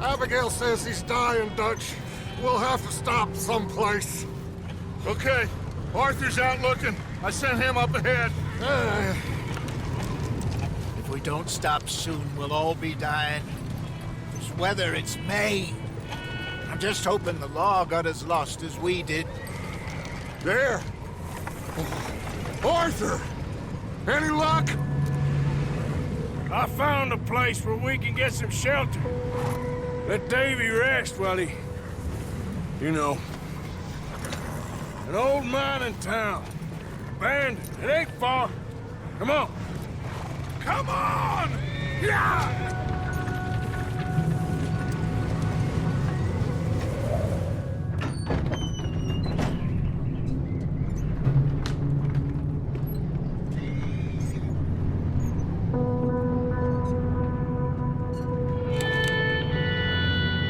Abigail says he's dying, Dutch. We'll have to stop someplace. Okay. Arthur's out looking. I sent him up ahead. If we don't stop soon, we'll all be dying. This weather, it's May. I'm just hoping the law got as lost as we did. There! Arthur! Any luck? I found a place where we can get some shelter. Let Davy rest while he... You know. An old mining town. Abandoned. It ain't far. Come on. Come on! Yeah!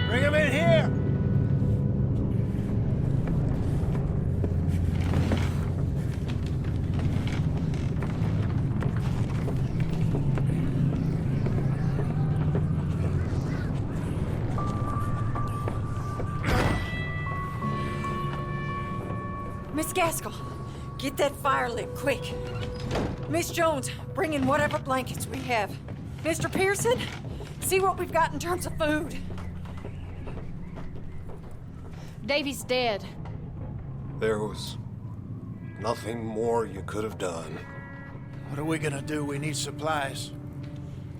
Bring him in here! Miss Gaskell, get that fire lit, quick. Miss Jones, bring in whatever blankets we have. Mr. Pearson, see what we've got in terms of food. Davy's dead. There was nothing more you could have done. What are we gonna do? We need supplies.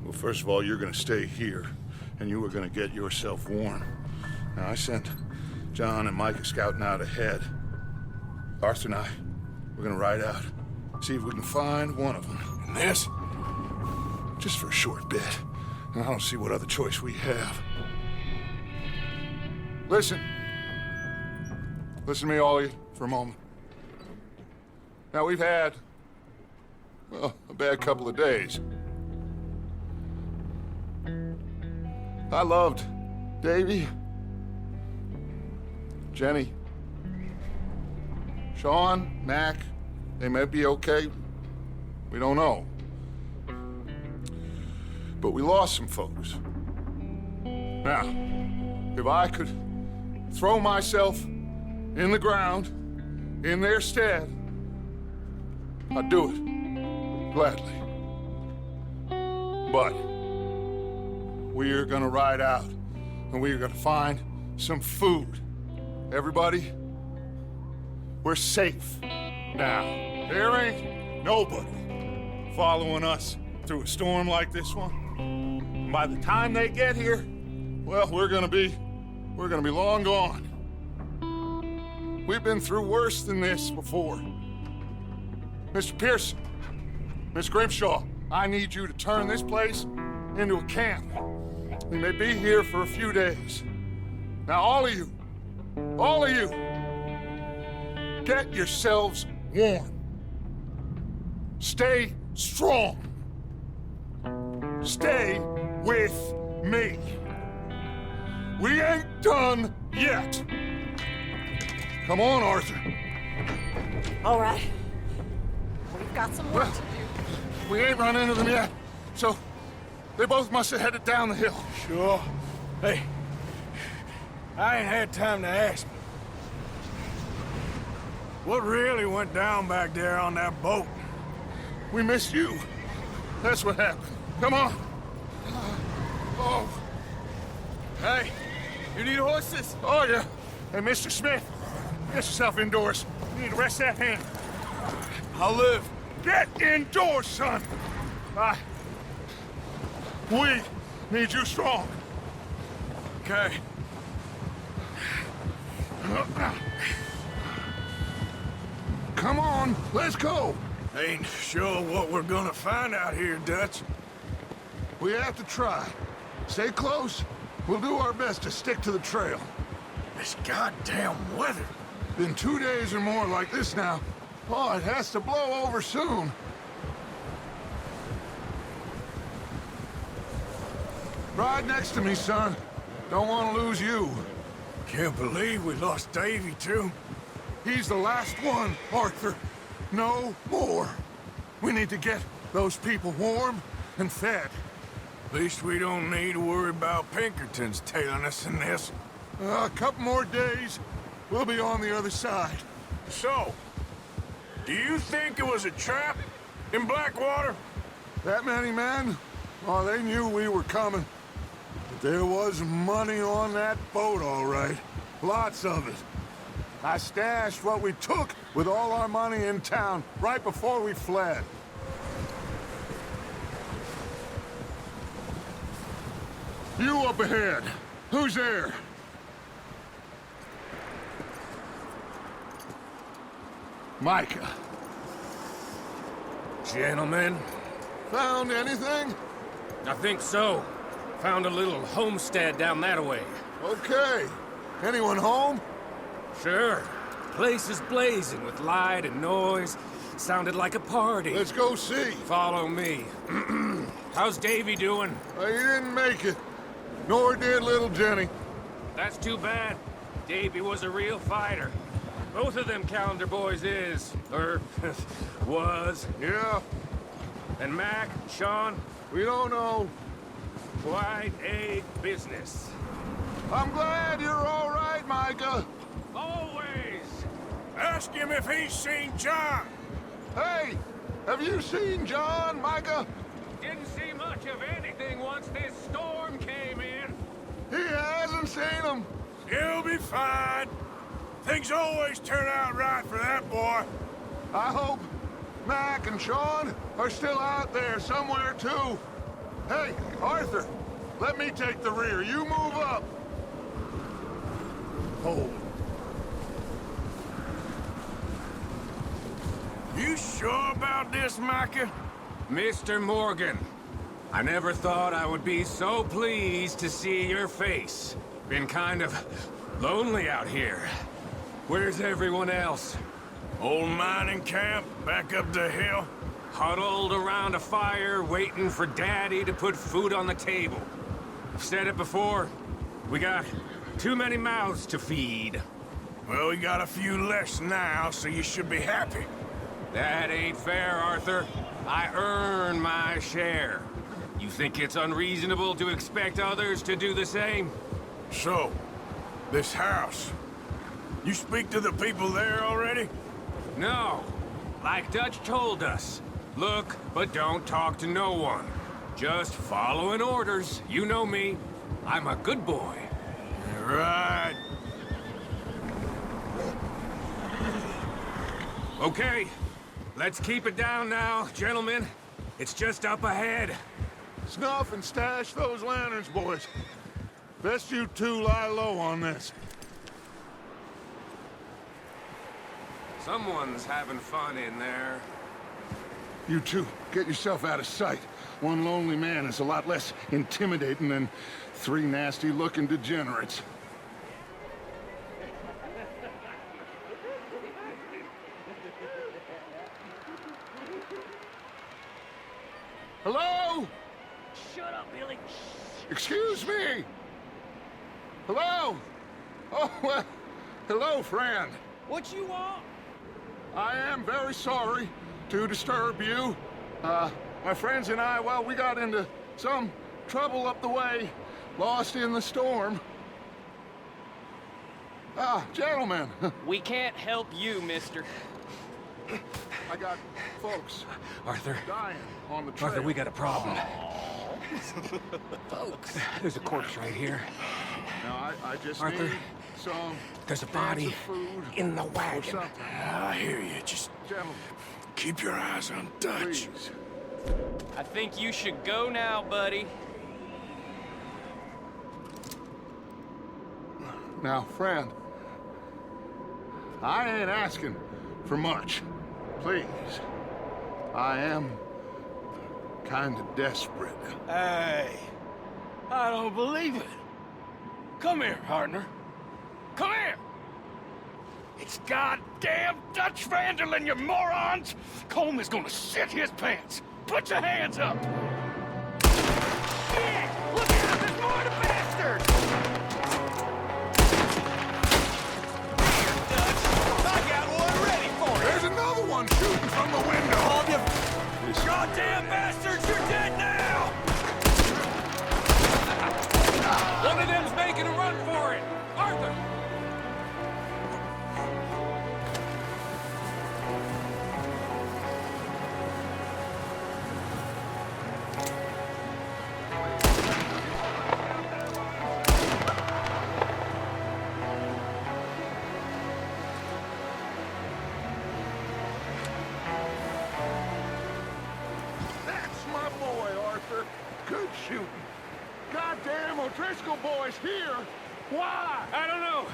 Well, first of all, you're gonna stay here, and you were gonna get yourself warm. Now, I sent John and Micah scouting out ahead. Arthur and I, we're gonna ride out, see if we can find one of them. And this, just for a short bit. And I don't see what other choice we have. Listen. Listen to me, all of you, for a moment. Now, we've had, well, a bad couple of days. I loved Davy, Jenny, Sean, Mac. They may be okay. We don't know. But we lost some folks. Now, if I could throw myself in the ground, in their stead, I'd do it, gladly. But we are gonna ride out, and we are gonna find some food. Everybody, we're safe now. There ain't nobody following us through a storm like this one. And by the time they get here, well, we're gonna be long gone. We've been through worse than this before. Mr. Pearson, Miss Grimshaw, I need you to turn this place into a camp. We may be here for a few days. Now, all of you, get yourselves warm. Stay strong. Stay with me. We ain't done yet. Come on, Arthur. All right. We've got some work to do. We ain't run into them yet, so they both must have headed down the hill. Sure. Hey, I ain't had time to ask. What really went down back there on that boat? We missed you. That's what happened. Come on. Oh. Hey, you need horses? Oh, yeah. Hey, Mr. Smith, get yourself indoors. You need to rest that hand. I'll live. Get indoors, son. We need you strong. Okay. Come on, let's go. Ain't sure what we're gonna find out here, Dutch. We have to try. Stay close. We'll do our best to stick to the trail. This goddamn weather. Been 2 days or more like this now. Oh, it has to blow over soon. Ride next to me, son. Don't want to lose you. Can't believe we lost Davy, too. He's the last one, Arthur. No more. We need to get those people warm and fed. Least we don't need to worry about Pinkertons tailing us in this. A couple more days, we'll be on the other side. So, do you think it was a trap in Blackwater? That many men? Oh, they knew we were coming. But there was money on that boat, all right. Lots of it. I stashed what we took with all our money in town right before we fled. You up ahead. Who's there? Micah. Gentlemen, Found anything? I think so. Found a little homestead down that way. Okay. Anyone home? Sure. Place is blazing with light and noise. Sounded like a party. Let's go see. Follow me. How's Davy doing? He didn't make it. Nor did little Jenny. That's too bad. Davy was a real fighter. Both of them calendar boys is, or was. Yeah, And Mac, Sean, we don't know. quite a business. I'm glad you're all right, Micah. Always. Ask him if he's seen John. Hey, have you seen John, Micah? Didn't see much of anything once this storm came in. He hasn't seen him. He'll be fine. Things always turn out right for that boy. I hope Mac and Sean are still out there somewhere, too. Hey, Arthur, let me take the rear. You move up. Hold. You sure about this, Micah? Mr. Morgan, I never thought I would be so pleased to see your face. Been kind of lonely out here. Where's everyone else? Old mining camp back up the hill? Huddled around a fire, waiting for Daddy to put food on the table. I've said it before, we got too many mouths to feed. Well, we got a few less now, so you should be happy. That ain't fair, Arthur. I earn my share. You think it's unreasonable to expect others to do the same? So, this house. You speak to the people there already? No. Like Dutch told us. Look, but don't talk to no one. Just following orders. You know me. I'm a good boy. Right. Okay. Let's keep it down now, gentlemen. It's just up ahead. Snuff and stash those lanterns, boys. Best you two lie low on this. Someone's having fun in there. You two, get yourself out of sight. One lonely man is a lot less intimidating than three nasty-looking degenerates. Hello? Shut up, Billy. Excuse me? Hello? Oh, well, hello, friend. What you want? I am very sorry to disturb you. My friends and I, well, we got into some trouble up the way, lost in the storm. Gentlemen, We can't help you, mister. I got folks Arthur. dying on the trail. Arthur, we got a problem. Folks. There's a corpse right here. Now, I just Arthur, need some There's a cans body of food in the or wagon. something. I hear you. Just Gentlemen, keep your eyes on Dutch. please. I think you should go now, buddy. Now, friend, I ain't asking for much. Please. I am kind of desperate. Hey, I don't believe it. Come here, partner. Come here. It's goddamn Dutch Vanderlyn, you morons! Colm is gonna shit his pants. Put your hands up. Yeah, look out! There's more of the bastards. Here, Dutch. I got one ready for you. There's another one shooting from the window. Goddamn bastards! You're dead now. One of them's making a run for it! Arthur! That's my boy, Arthur. Good shooting. Goddamn O'Driscoll boy's here. Why? I don't know.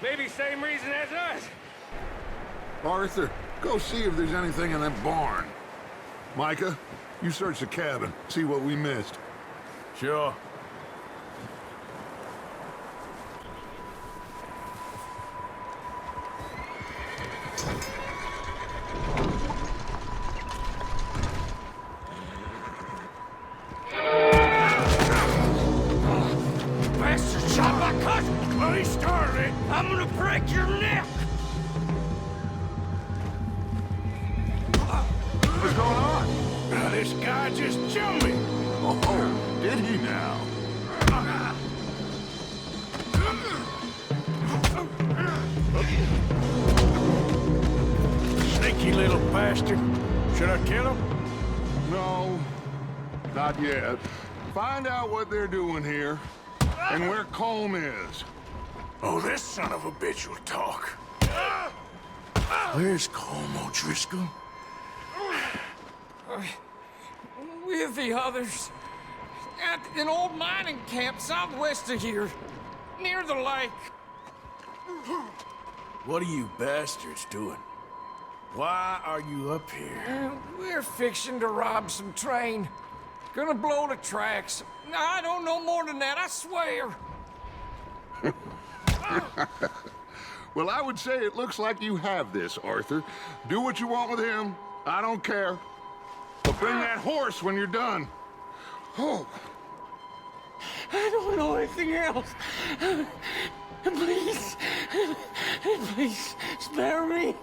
Maybe same reason as us. Arthur, go see if there's anything in that barn. Micah, you search the cabin, see what we missed. Sure. Bastard shot my cousin! Well, he started it. I'm gonna break your neck! What's going on? Now, this guy just jumped me. Oh, did he now? Sneaky little bastard. Should I kill him? No, not yet. Find out what they're doing here and where Colm is. Oh, this son of a bitch will talk. Where's Colm O'Driscoll? With the others. At an old mining camp southwest of here. Near the lake. What are you bastards doing? Why are you up here? We're fixing to rob some train. Gonna blow the tracks. I don't know more than that, I swear. Well, I would say it looks like you have this, Arthur. Do what you want with him. I don't care. But bring that horse when you're done. Oh. I don't know anything else. Please. Please, spare me.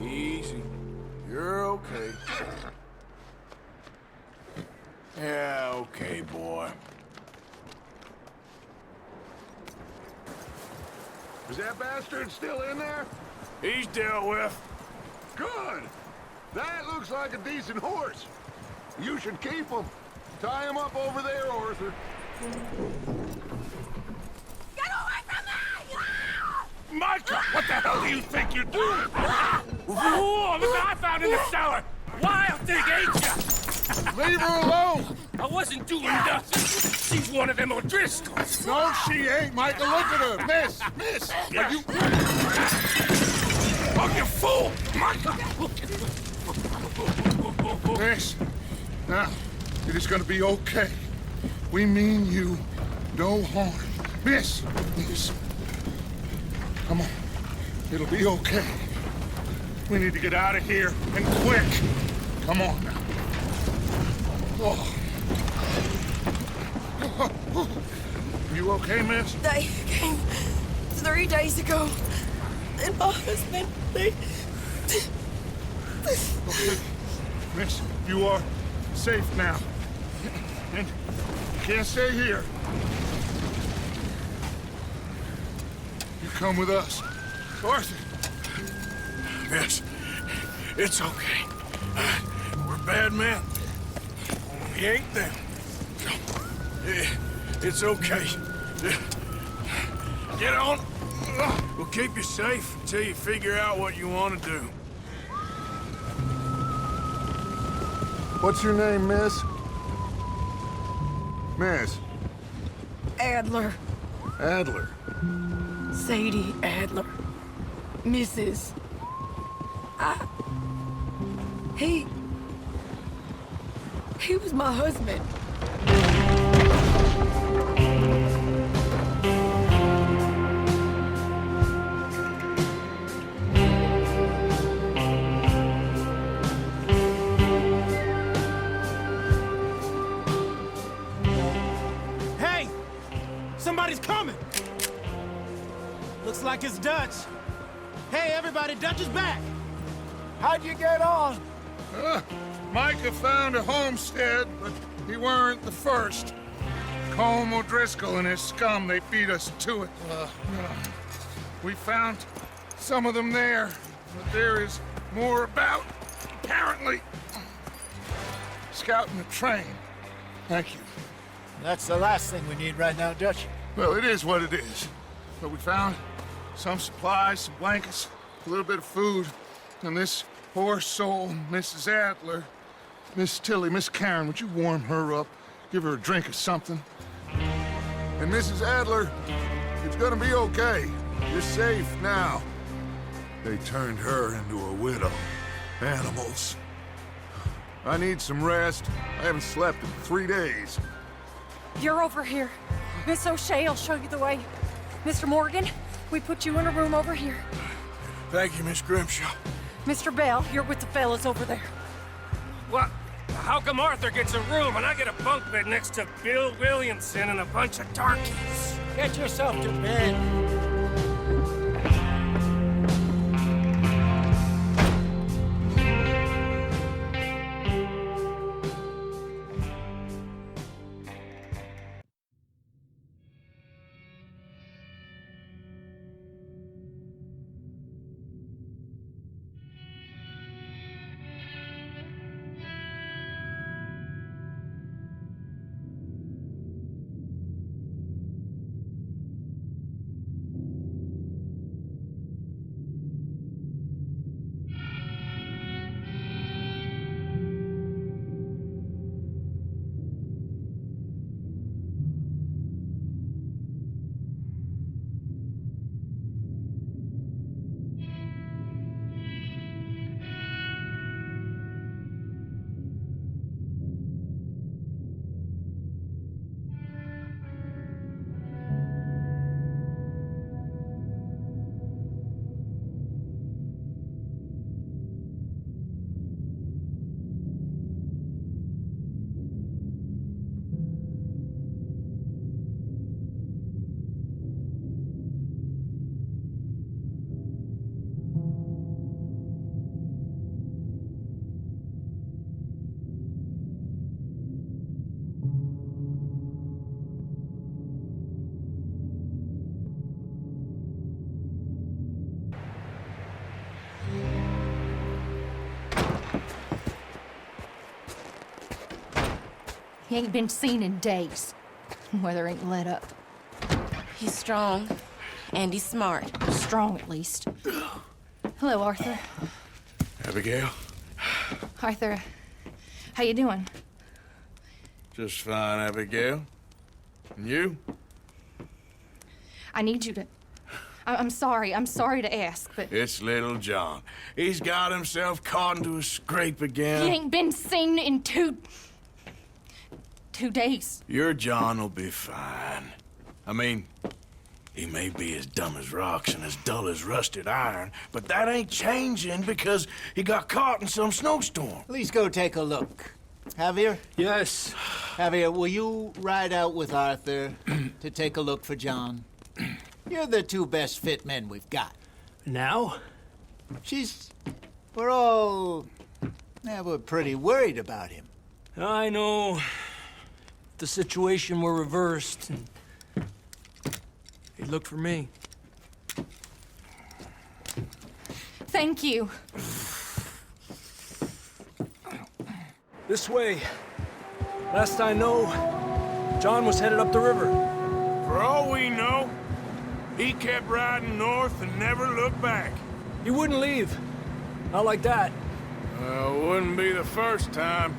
Easy. You're okay. Yeah, okay, boy. Is that bastard still in there? He's dealt with. Good. That looks like a decent horse. You should keep him. Tie him up over there, Arthur. Get away from me! Micah, what the hell do you think you're doing? Whoa, look what I found in the cellar. Wild thing, ain't ya? Leave her alone! I wasn't doing nothing. She's one of them O'Driscolls. No, she ain't, Micah. Look at her. Miss. Are you... Oh, you fool! Micah! Miss. Now, it is gonna be okay. We mean you no harm. Miss. Come on. It'll be okay. We need to get out of here, and quick. Come on now. Oh. You okay, miss? They came 3 days ago. And my husband, they... Okay. Miss, you are safe now. And you can't stay here. You come with us. Arthur! Miss, it's okay. We're bad men. We ain't them. It's okay. Get on. We'll keep you safe until you figure out what you want to do. What's your name, miss? Miss? Adler. Adler. Sadie Adler. Mrs. He was my husband. like it's Dutch. Hey, everybody, Dutch is back! How'd you get on? Micah found a homestead, but he weren't the first. Colm O'Driscoll and his scum, they beat us to it. We found some of them there, but there is more about, apparently. Scouting the train. Thank you. That's the last thing we need right now, Dutch. Well, it is what it is. But we found some supplies, some blankets, a little bit of food, and this poor soul, Mrs. Adler, Miss Tilly, Miss Karen, would you warm her up? Give her a drink of something? And Mrs. Adler, it's gonna be okay. You're safe now. They turned her into a widow. Animals. I need some rest. I haven't slept in 3 days. You're over here. Miss O'Shea will show you the way. Mr. Morgan, we put you in a room over here. Thank you, Miss Grimshaw. Mr. Bell, you're with the fellas over there. What? How come Arthur gets a room and I get a bunk bed next to Bill Williamson and a bunch of darkies? Get yourself to bed. He ain't been seen in days. Weather ain't let up. He's strong, and he's smart. Strong, at least. Hello, Arthur. Abigail? Arthur, how you doing? Just fine, Abigail. And you? I need you to... I'm sorry to ask, but... It's little John. He's got himself caught into a scrape again. He ain't been seen in 2 days. Your John will be fine. I mean, he may be as dumb as rocks and as dull as rusted iron, but that ain't changing because he got caught in some snowstorm. Please go take a look. Javier? Yes. Javier, will you ride out with Arthur to take a look for John? You're the 2 best fit men we've got. Now? We're pretty worried about him. I know. The situation were reversed. He'd look for me. Thank you. This way. Last I know, John was headed up the river. For all we know, he kept riding north and never looked back. He wouldn't leave. Not like that. Wouldn't be the first time.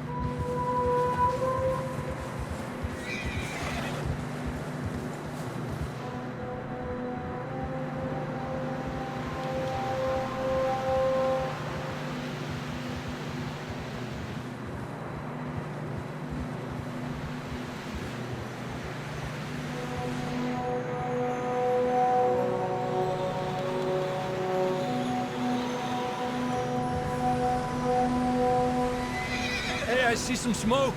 I see some smoke.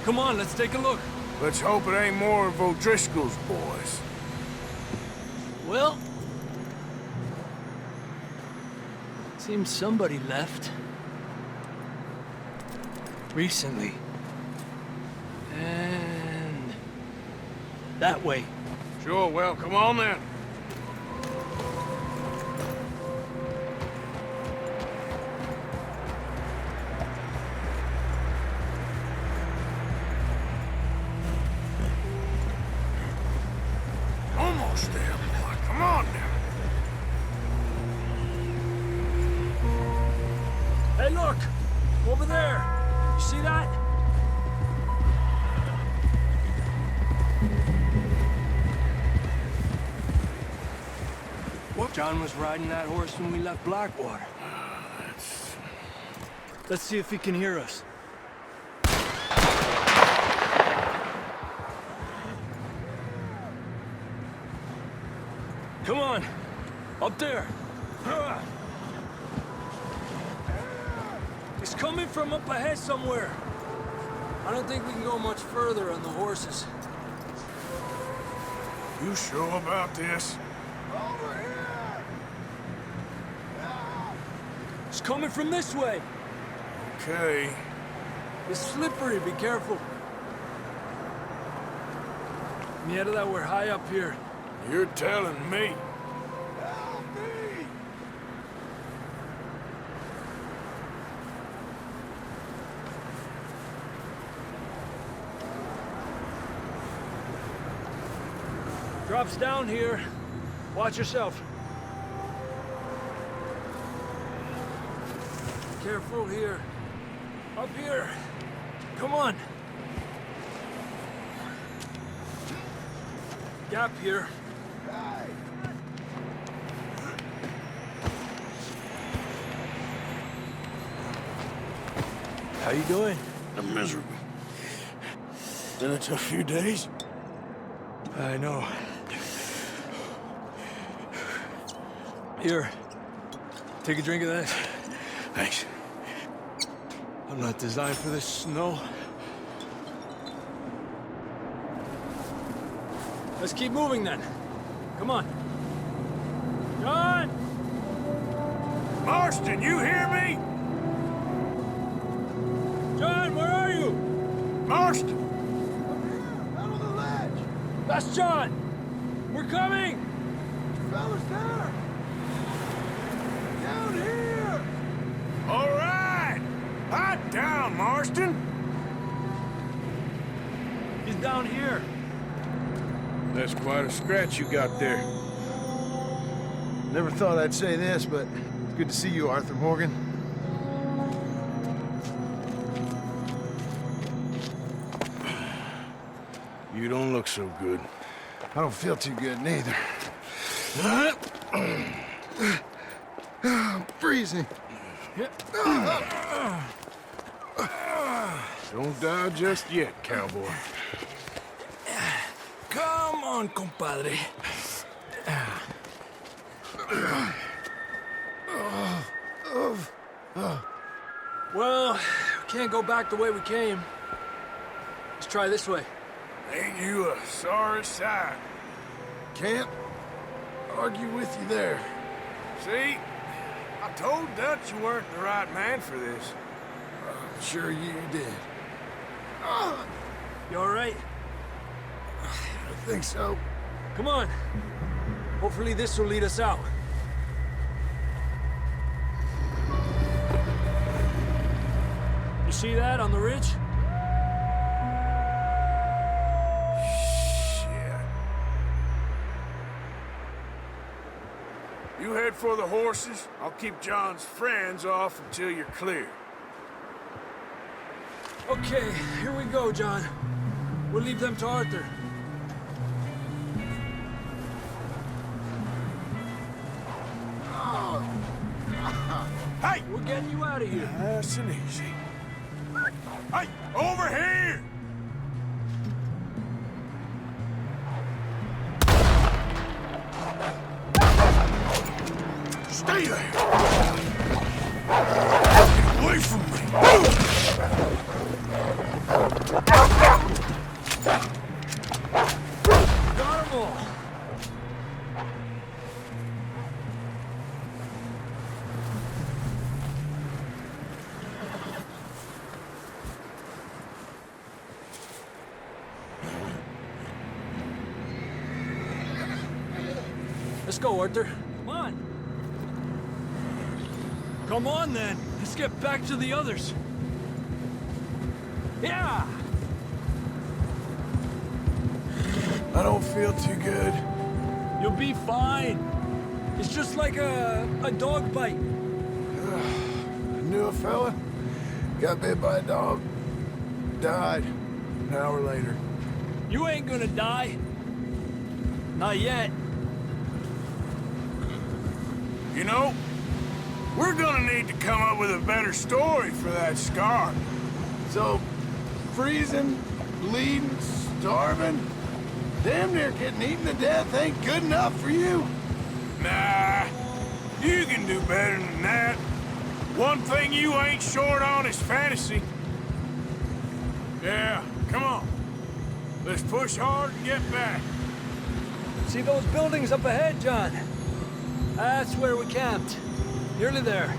Come on, let's take a look. Let's hope it ain't more of O'Driscoll's boys. Well, Seems somebody left. Recently. And... that way. Sure, well, come on then. Almost there, boy. Come on now. Hey, look! Over there! You see that? What? John was riding that horse when we left Blackwater. Let's see if he can hear us. Come on! Up there! He's coming from up ahead somewhere. I don't think we can go much further on the horses. You sure about this? Over here! He's coming from this way. Okay. It's slippery, be careful. Mierda, we're high up here. You're telling me. Help me! Drops down here. Watch yourself. Careful here. Up here. Come on. Gap here. How you doing? I'm miserable. Been a tough few days. I know. Here. Take a drink of that. Thanks. I'm not designed for this snow. Let's keep moving then. Come on. John! Marston, you hear me? John, where are you? Marston! Out on the ledge! That's John! We're coming! Fellas there! Down here! All right! Hot down, Marston! He's down here. That's quite a scratch you got there. Never thought I'd say this, but it's good to see you, Arthur Morgan. You don't look so good. I don't feel too good, neither. I'm freezing. Don't die just yet, cowboy. Come on, compadre. Well, we can't go back the way we came. Let's try this way. Ain't you a sorry sight? Can't argue with you there. See? I told Dutch you weren't the right man for this. I'm sure you did. You all right? I think so. Come on. Hopefully this will lead us out. You see that on the ridge? Shit. You head for the horses. I'll keep John's friends off until you're clear. Okay, here we go, John. We'll leave them to Arthur. Hey! We're getting you out of here. Nice and easy. Hey! Over here! Stay there! Get away from me! Got 'em all. go, Arthur. Come on. Come on, then. Let's get back to the others. Yeah! I don't feel too good. You'll be fine. It's just like a dog bite. I knew a fella. Got bit by a dog. Died an hour later. You ain't gonna die. Not yet. You know, we're gonna need to come up with a better story for that scar. So, freezing, bleeding, starving, damn near getting eaten to death ain't good enough for you? Nah, you can do better than that. One thing you ain't short on is fantasy. Yeah, come on. Let's push hard and get back. See those buildings up ahead, John? That's where we camped. Nearly there.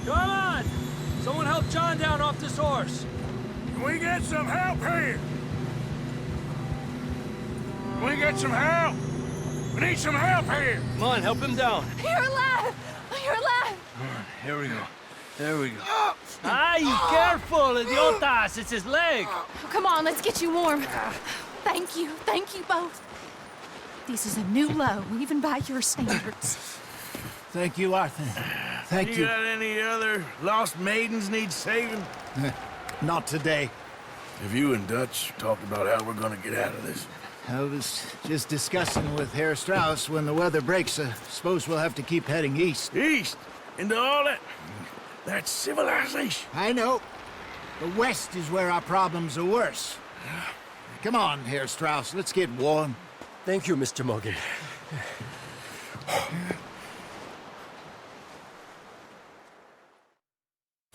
Come on! Someone help John down off this horse. Can we get some help here? Can we get some help? We need some help here. Come on, help him down. You're alive! You're alive! Here we go. There we go. Ay, careful, idiotas! It's his leg. Come on, let's get you warm. Thank you both. This is a new low, even by your standards. Thank you, Arthur. Thank you. You got any other lost maidens need saving? Not today. Have you and Dutch talked about how we're gonna get out of this? I was just discussing with Herr Strauss when the weather breaks. I suppose we'll have to keep heading east. East? Into all that... That's civilization. I know. The west is where our problems are worse. Come on, Herr Strauss, let's get warm. Thank you, Mr. Morgan.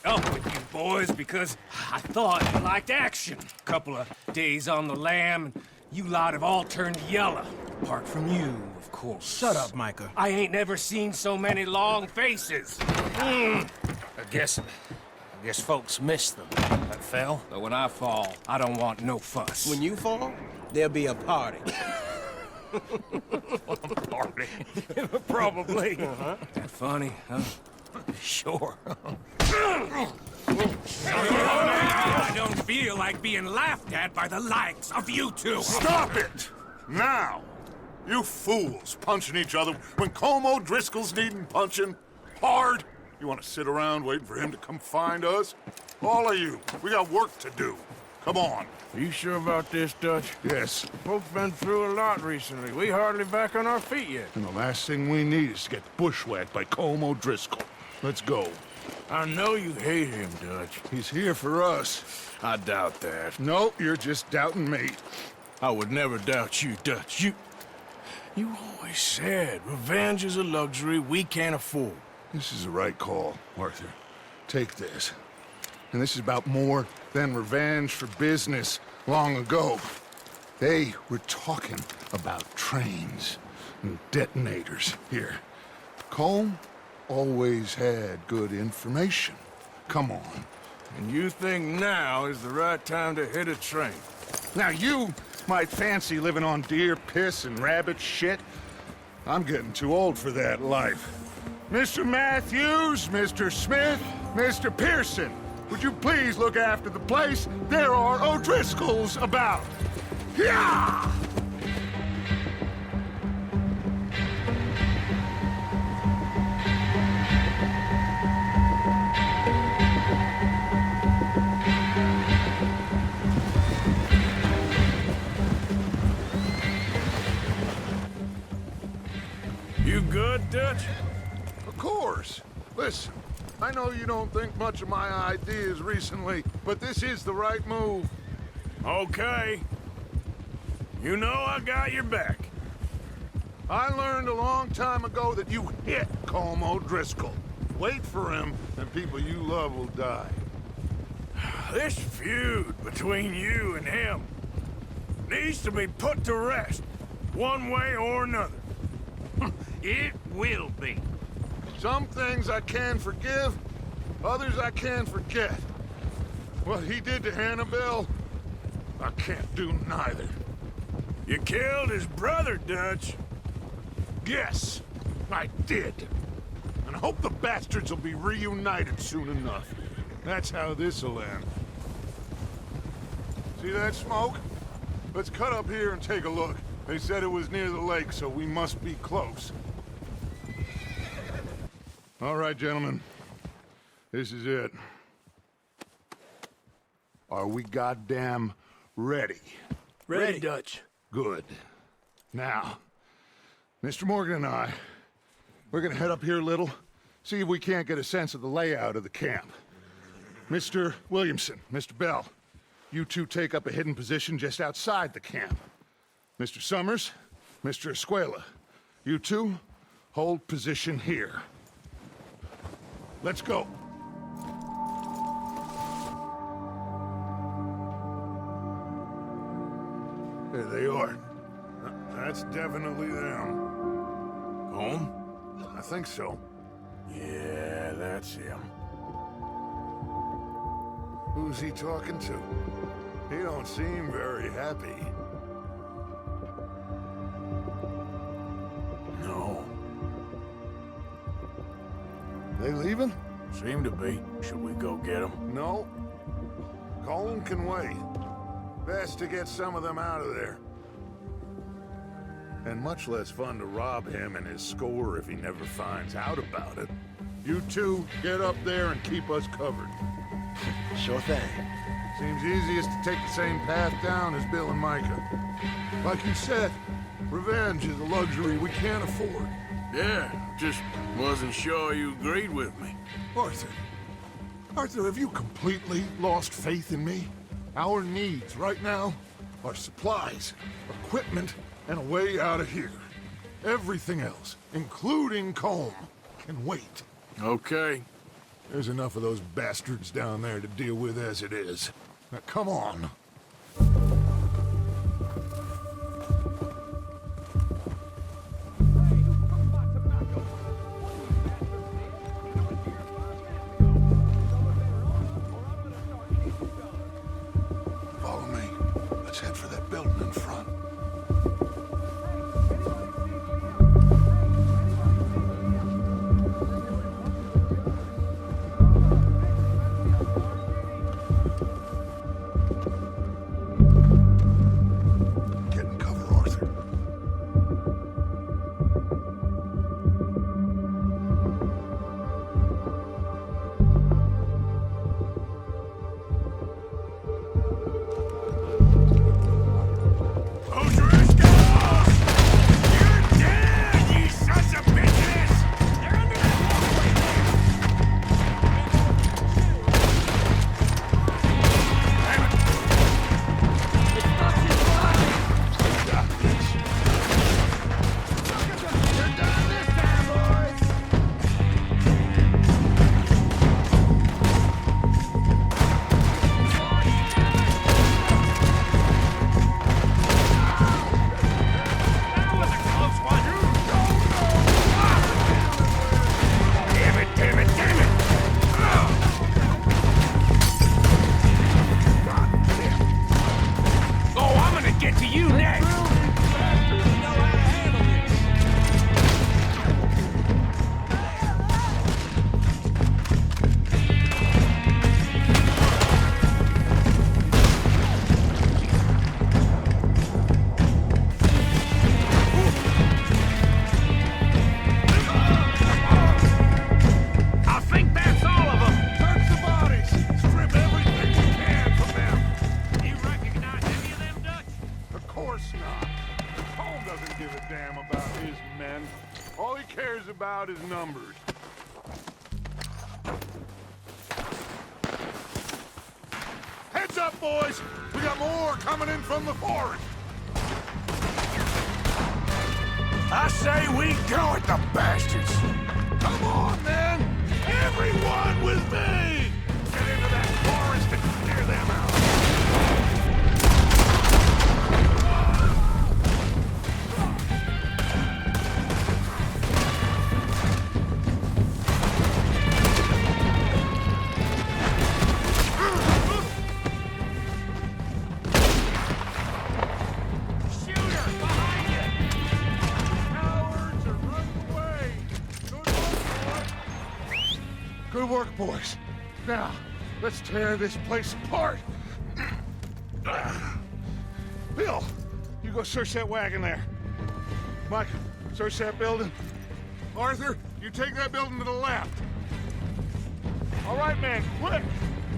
Up with you boys because I thought you liked action. Couple of days on the lam, and you lot have all turned yellow. Apart from you, of course. Shut up, Micah. I ain't never seen so many long faces. I guess folks miss them. That fell. But when I fall, I don't want no fuss. When you fall, there'll be a party. Party. Probably. That funny, huh? Sure. I don't feel like being laughed at by the likes of you two. Stop it! Now! You fools punching each other when Colm O'Driscoll's needing punching. Hard! You want to sit around waiting for him to come find us? All of you, we got work to do. Come on. Are you sure about this, Dutch? Yes. Folks been through a lot recently. We hardly back on our feet yet. And the last thing we need is to get bushwhacked by Colm O'Driscoll. Let's go. I know you hate him, Dutch. He's here for us. I doubt that. No, you're just doubting me. I would never doubt you, Dutch. You always said revenge is a luxury we can't afford. This is the right call, Arthur. Take this. And this is about more than revenge for business long ago. They were talking about trains and detonators here. Colm always had good information. Come on. And you think now is the right time to hit a train? Now you might fancy living on deer piss and rabbit shit. I'm getting too old for that life. Mr. Matthews, Mr. Smith, Mr. Pearson, would you please look after the place? There are O'Driscolls about. Yeah! You good, Dutch? Of course. Listen, I know you don't think much of my ideas recently, but this is the right move. Okay. You know I got your back. I learned a long time ago that you hit Colm O'Driscoll. Wait for him, and people you love will die. This feud between you and him needs to be put to rest, one way or another. It will be. Some things I can forgive, others I can forget. What he did to Annabelle, I can't do neither. You killed his brother, Dutch. Yes, I did. And I hope the bastards will be reunited soon enough. That's how this'll end. See that smoke? Let's cut up here and take a look. They said it was near the lake, so we must be close. All right, gentlemen. This is it. Are we goddamn ready? Ready, Dutch. Good. Now, Mr. Morgan and I, we're gonna head up here a little, see if we can't get a sense of the layout of the camp. Mr. Williamson, Mr. Bell, you two take up a hidden position just outside the camp. Mr. Summers, Mr. Escuela, you two hold position here. Let's go. There they are. That's definitely them. Home? I think so. Yeah, that's him. Who's he talking to? He don't seem very happy. No. They leaving? Seem to be. Should we go get him? No. Colin can wait. Best to get some of them out of there. And much less fun to rob him and his score if he never finds out about it. You two, get up there and keep us covered. Sure thing. Seems easiest to take the same path down as Bill and Micah. Like you said, revenge is a luxury we can't afford. Yeah, just wasn't sure you agreed with me. Arthur. Arthur, have you completely lost faith in me? Our needs right now are supplies, equipment, and a way out of here. Everything else, including Colm, can wait. Okay. There's enough of those bastards down there to deal with as it is. Now, come on. Follow me. Let's head for that building in front. About his numbers. Heads up, boys! We got more coming in from the forest! I say we go at the bastards! Come on, men! Everyone with me! Get into that forest and clear them out! work, boys. Now, let's tear this place apart. Bill, you go search that wagon there. Mike, search that building. Arthur, you take that building to the left. All right, man, quick.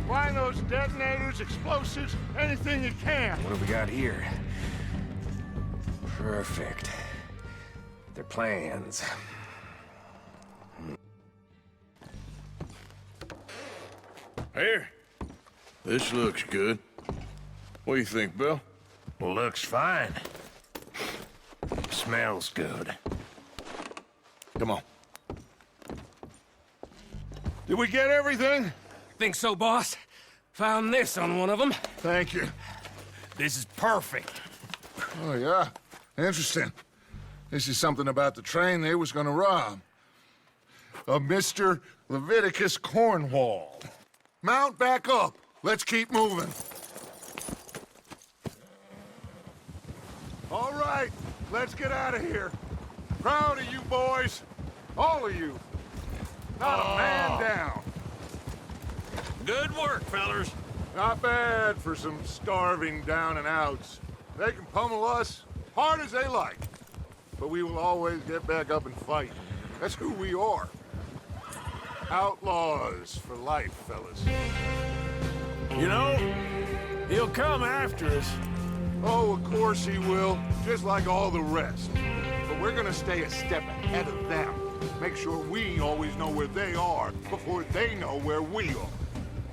Find those detonators, explosives, anything you can. What have we got here? Perfect. Their plans. Here. This looks good. What do you think, Bill? Looks fine. Smells good. Come on. Did we get everything? Think so, boss. Found this on one of them. Thank you. This is perfect. Oh, yeah? Interesting. This is something about the train they was gonna rob. Of Mr. Leviticus Cornwall. Mount back up. Let's keep moving. All right, let's get out of here. Proud of you boys. All of you. Not a man down. Good work, fellers. Not bad for some starving down and outs. They can pummel us hard as they like. But we will always get back up and fight. That's who we are. Outlaws for life, fellas. You know, he'll come after us. Oh, of course he will, just like all the rest. But we're gonna stay a step ahead of them. Make sure we always know where they are before they know where we are.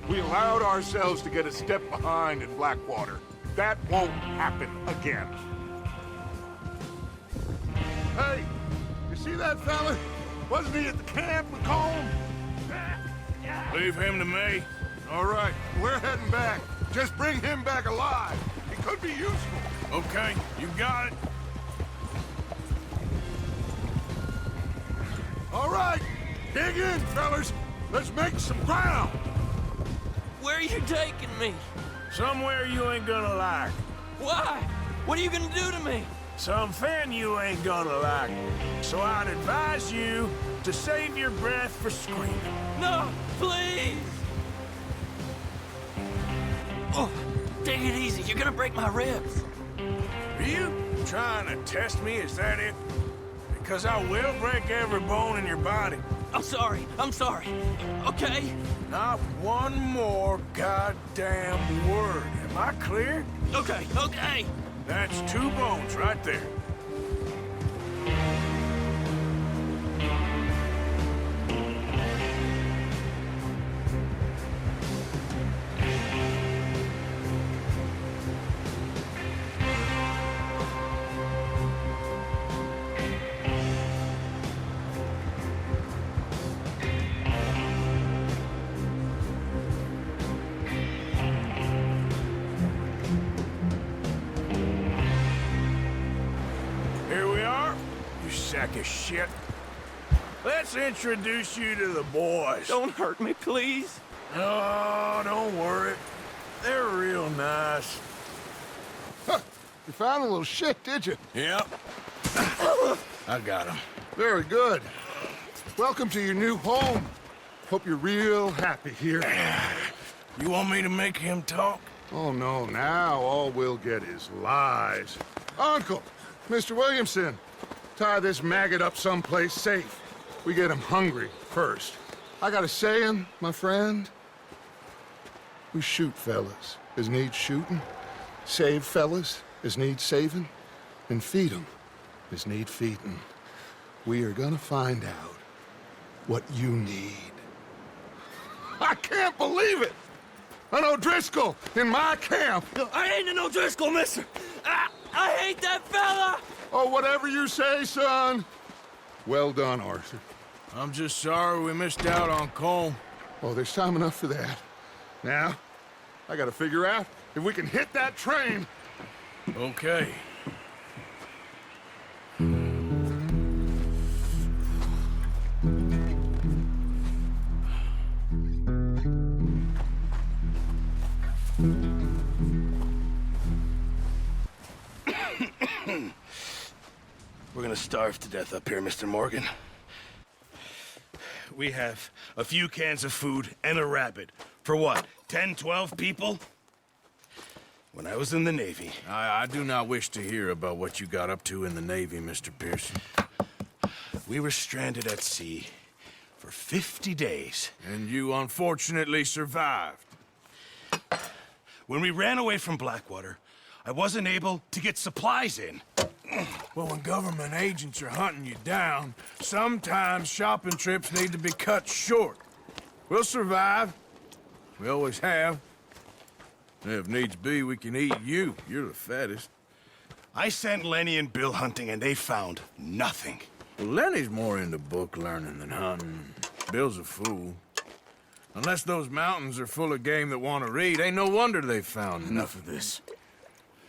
We allowed ourselves to get a step behind in Blackwater. That won't happen again. Hey, you see that fella? Wasn't he at the camp with Colm? Leave him to me. All right, we're heading back. Just bring him back alive. He could be useful. Okay, you got it. All right, dig in, fellas. Let's make some ground. Where are you taking me? Somewhere you ain't gonna like. Why? What are you gonna do to me? Something you ain't gonna like. So I'd advise you to save your breath for screaming. No, please! Oh, take it easy. You're gonna break my ribs. Are you trying to test me? Is that it? Because I will break every bone in your body. I'm sorry. Okay? Not one more goddamn word. Am I clear? Okay. That's 2 bones right there. Sack of shit. Let's introduce you to the boys. Don't hurt me, please. No, don't worry. They're real nice. Huh. You found a little shit, did you? Yep. I got him. Very good. Welcome to your new home. Hope you're real happy here. You want me to make him talk? Oh, no. Now all we'll get is lies. Uncle, Mr. Williamson. Tie this maggot up someplace safe. We get him hungry first. I got a saying, my friend. We shoot fellas as need shooting, save fellas as need saving, and feed 'em as need feeding. We are gonna find out what you need. I can't believe it! An O'Driscoll in my camp! I ain't an O'Driscoll, mister! I hate that fella! Oh, whatever you say, son. Well done, Arthur. I'm just sorry we missed out on Colm. Oh, there's time enough for that. Now, I gotta figure out if we can hit that train. Okay. We're gonna starve to death up here, Mr. Morgan. we have a few cans of food and a rabbit. For what, 10, 12 people? When I was in the Navy... I do not wish to hear about what you got up to in the Navy, Mr. Pearson. We were stranded at sea for 50 days. And you unfortunately survived. When we ran away from Blackwater, I wasn't able to get supplies in. Well, when government agents are hunting you down, sometimes shopping trips need to be cut short. We'll survive. We always have. If needs be, we can eat you. You're the fattest. I sent Lenny and Bill hunting, and they found nothing. Well, Lenny's more into book learning than hunting. Bill's a fool. Unless those mountains are full of game that want to read, ain't no wonder they found Enough of this.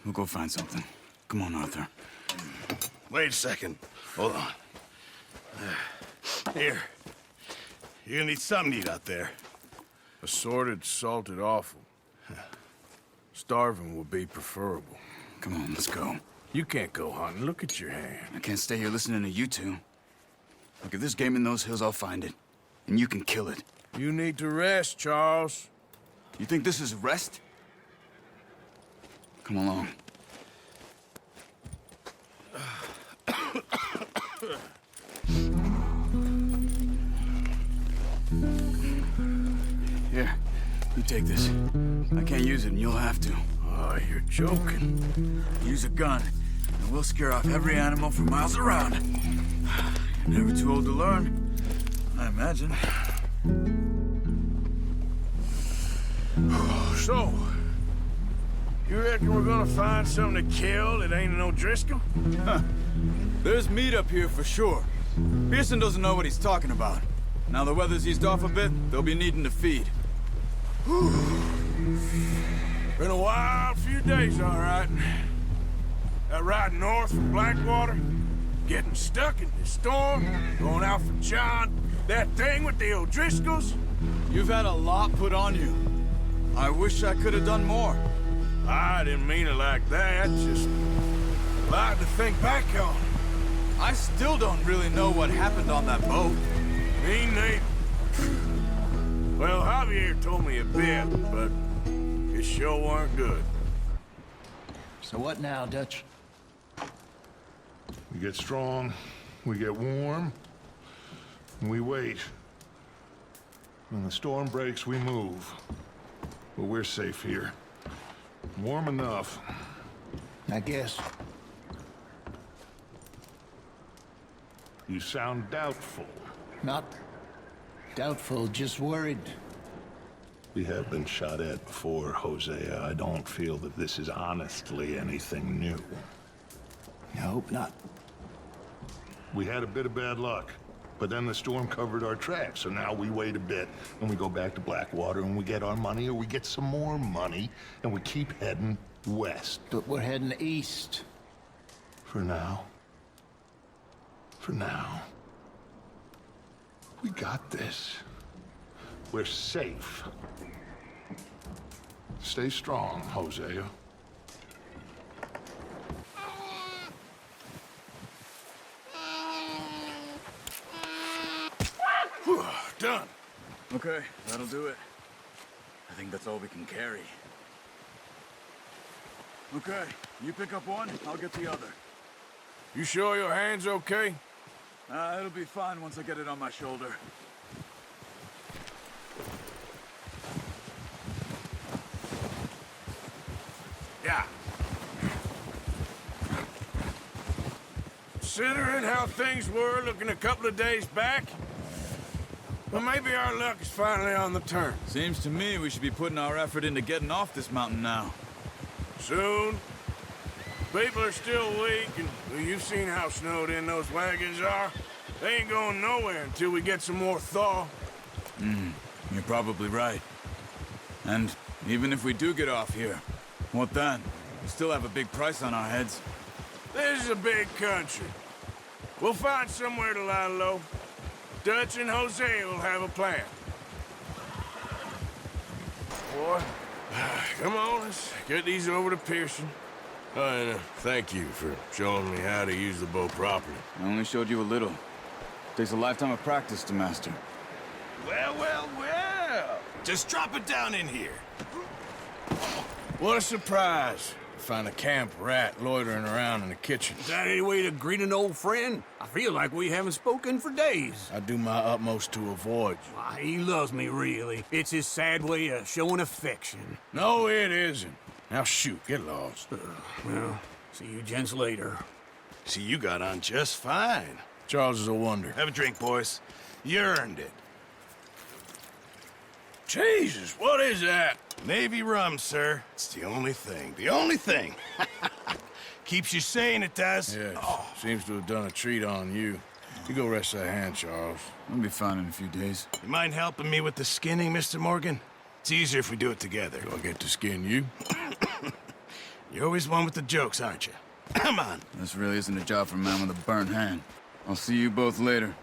We'll go find something. Come on, Arthur. Wait a second. Hold on. Here. You're gonna need something to eat out there. Assorted, salted offal. Starving would be preferable. Come on, let's go. You can't go hunting. Look at your hand. I can't stay here listening to you two. Look, if there's game in those hills, I'll find it. And you can kill it. You need to rest, Charles. You think this is rest? Come along. Here, you take this. I can't use it, and you'll have to. Oh, you're joking. Use a gun, and we'll scare off every animal for miles around. You're never too old to learn, I imagine. So, you reckon we're gonna find something to kill that ain't no Driscoll? Huh. There's meat up here for sure. Pearson doesn't know what he's talking about. Now the weather's eased off a bit, they'll be needing to feed. Been a wild few days, all right. That ride north from Blackwater, getting stuck in this storm, going out for John, that thing with the O'Driscolls. You've had a lot put on you. I wish I could have done more. I didn't mean it like that, just a lot to think back on. I still don't really know what happened on that boat. Me neither. Well, Javier told me a bit, but it sure weren't good. So what now, Dutch? We get strong, we get warm, and we wait. When the storm breaks, we move. But we're safe here. Warm enough. I guess. You sound doubtful. Not doubtful, just worried. We have been shot at before, Hosea. I don't feel that this is honestly anything new. I hope not. We had a bit of bad luck, but then the storm covered our tracks, so now we wait a bit, and we go back to Blackwater, and we get our money, or we get some more money, and we keep heading west. But we're heading east. For now. For now. We got this. We're safe. Stay strong, Hosea. Done. Okay, that'll do it. I think that's all we can carry. Okay, you pick up one, I'll get the other. You sure your hand's okay? It'll be fine once I get it on my shoulder. Yeah. Considering how things were looking a couple of days back, well, maybe our luck is finally on the turn. Seems to me we should be putting our effort into getting off this mountain now. Soon. People are still weak, and well, you've seen how snowed in those wagons are. They ain't going nowhere until we get some more thaw. You're probably right. And even if we do get off here, what then? We still have a big price on our heads. This is a big country. We'll find somewhere to lie low. Dutch and Hosea will have a plan. Boy, come on, let's get these over to Pearson. And thank you for showing me how to use the bow properly. I only showed you a little. Takes a lifetime of practice to master. Well, well, well. Just drop it down in here. What a surprise. Find a camp rat loitering around in the kitchen. Is that any way to greet an old friend? I feel like we haven't spoken for days. I do my utmost to avoid you. Why, he loves me, really. It's his sad way of showing affection. No, it isn't. Now shoot, get lost. Well, see you gents later. See, you got on just fine. Charles is a wonder. Have a drink, boys. You earned it. Jesus, what is that? Navy rum, sir. It's the only thing. The only thing. Keeps you sane, it does. Yes. Seems to have done a treat on you. You go rest that hand, Charles. We'll be fine in a few days. You mind helping me with the skinning, Mr. Morgan? It's easier if we do it together. Do I get to skin you? You're always one with the jokes, aren't you? Come on. This really isn't a job for a man with a burnt hand. I'll see you both later.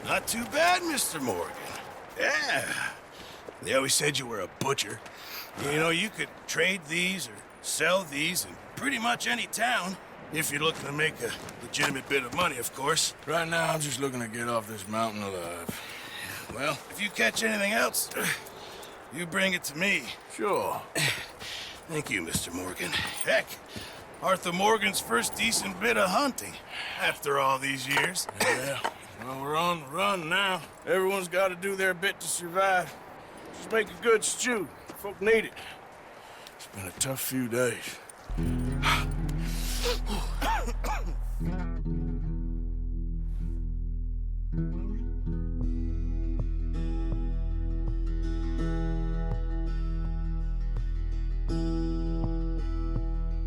Not too bad, Mr. Morgan. Yeah. They always said you were a butcher. You know, you could trade these or sell these in pretty much any town. If you're looking to make a legitimate bit of money, of course. Right now, I'm just looking to get off this mountain alive. Well, if you catch anything else, you bring it to me. Sure. Thank you, Mr. Morgan. Heck, Arthur Morgan's first decent bit of hunting after all these years. Yeah. Well, we're on the run now. Everyone's got to do their bit to survive. Just make a good stew. Folk need it. It's been a tough few days.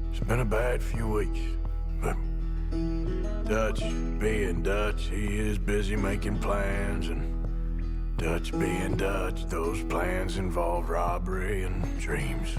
It's been a bad few weeks, but Dutch being Dutch, he is busy making plans, and Dutch being Dutch, those plans involve robbery and dreams.